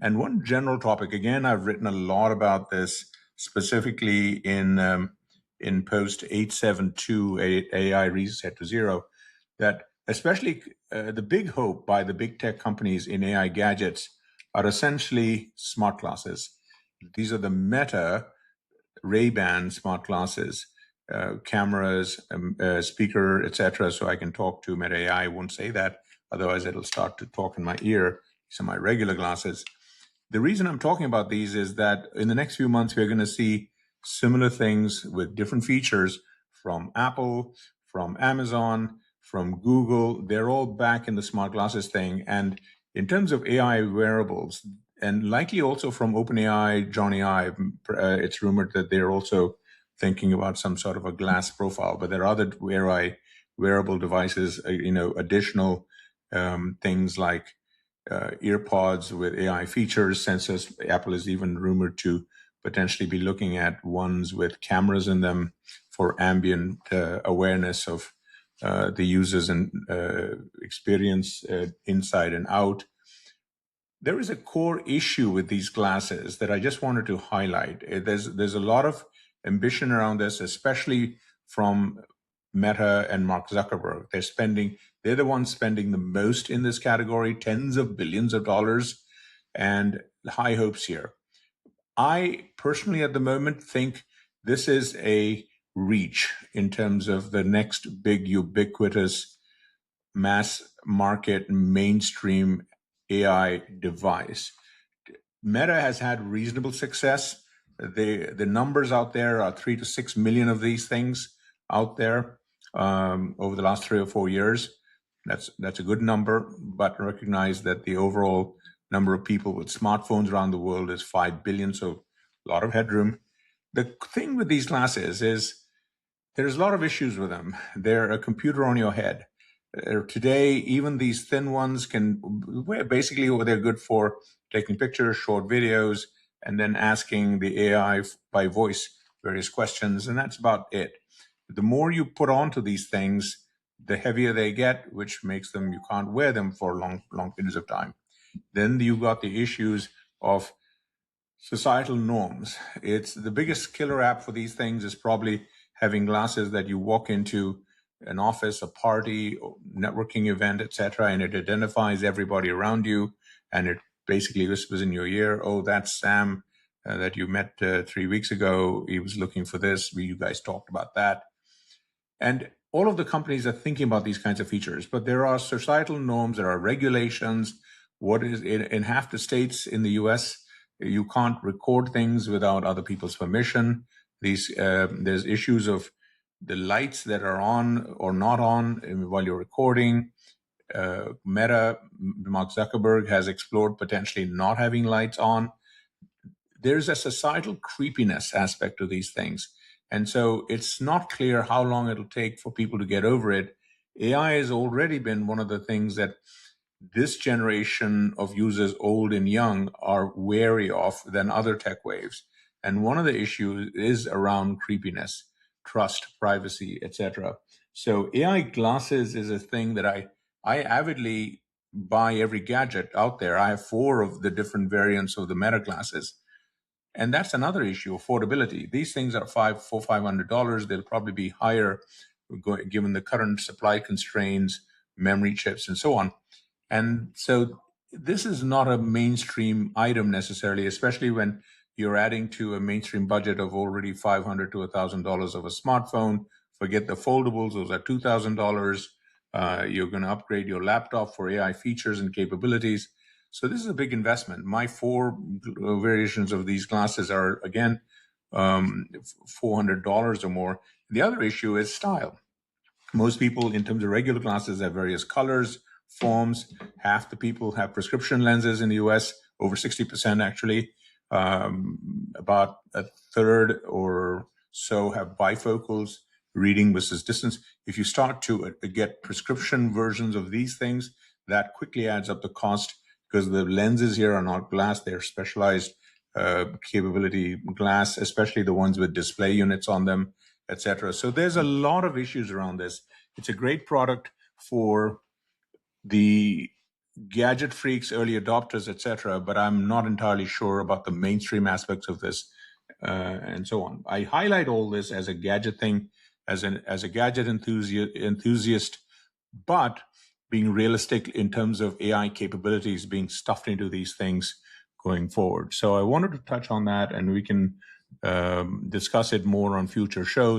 And one general topic, again, I've written a lot about this specifically in post 872 AI Reset to Zero, that especially the big hope by the big tech companies in AI gadgets are essentially smart glasses. These are the Meta Ray-Ban smart glasses, cameras, speaker, etc. So I can talk to Meta AI. I won't say that, otherwise it'll start to talk in my ear. These are my regular glasses. The reason I'm talking about these is that in the next few months, we're going to see similar things with different features from Apple, from Amazon, from Google. They're all back in the smart glasses thing. And in terms of AI wearables, and likely also from OpenAI Jony Ive, it's rumored that they're also thinking about some sort of a glass profile, but there are other wearable devices, additional things like earpods with AI features, sensors. Apple is even rumored to potentially be looking at ones with cameras in them for ambient awareness of the users and experience inside and out. There is a core issue with these glasses that I just wanted to highlight. There's a lot of ambition around this, especially from Meta and Mark Zuckerberg. They're the ones spending the most in this category, tens of billions of dollars, and high hopes here. I personally, at the moment, think this is a reach in terms of the next big ubiquitous mass market mainstream AI device. Meta has had reasonable success. The numbers out there are 3 to 6 million of these things out there over the last 3 or 4 years. That's a good number, but recognize that the overall number of people with smartphones around the world is 5 billion, so a lot of headroom. The thing with these glasses is there's a lot of issues with them. They're a computer on your head. Today, even these thin ones basically they're good for taking pictures, short videos, and then asking the AI by voice various questions, and that's about it. The more you put onto these things, the heavier they get, which makes them, you can't wear them for long periods of time. Then you've got the issues of societal norms. It's the biggest killer app for these things is probably having glasses that you walk into an office, a party, networking event, etc., and it identifies everybody around you, and it basically whispers in your ear, "Oh, that's Sam that you met 3 weeks ago. He was looking for this. You guys talked about that." And all of the companies are thinking about these kinds of features, but there are societal norms, there are regulations. What is in half the states in the U.S., you can't record things without other people's permission. There's issues of the lights that are on or not on while you're recording. Meta, Mark Zuckerberg has explored potentially not having lights on. There's a societal creepiness aspect to these things. And so it's not clear how long it'll take for people to get over it. AI has already been one of the things that this generation of users, old and young, are wary of than other tech waves. And one of the issues is around creepiness, trust, privacy, etc. So AI glasses is a thing that I avidly buy every gadget out there. I have 4 of the different variants of the Meta glasses. And that's another issue, affordability. These things are $500. They'll probably be higher given the current supply constraints, memory chips, and so on. And so this is not a mainstream item necessarily, especially when you're adding to a mainstream budget of already $500 to $1,000 of a smartphone. Forget the foldables, those are $2,000. You're going to upgrade your laptop for AI features and capabilities. So this is a big investment. My 4 variations of these glasses are, again, $400 or more. The other issue is style. Most people, in terms of regular glasses, have various colors, forms. Half the people have prescription lenses in the US, over 60% actually. About a third or so have bifocals, reading versus distance. If you start to get prescription versions of these things, that quickly adds up the cost because the lenses here are not glass, they're specialized capability glass, especially the ones with display units on them, etc. So there's a lot of issues around this. It's a great product for the gadget freaks, early adopters, etc., but I'm not entirely sure about the mainstream aspects of this, and so on. I highlight all this as a gadget thing, as a gadget enthusiast, but being realistic in terms of AI capabilities being stuffed into these things going forward. So I wanted to touch on that, and we can discuss it more on future shows.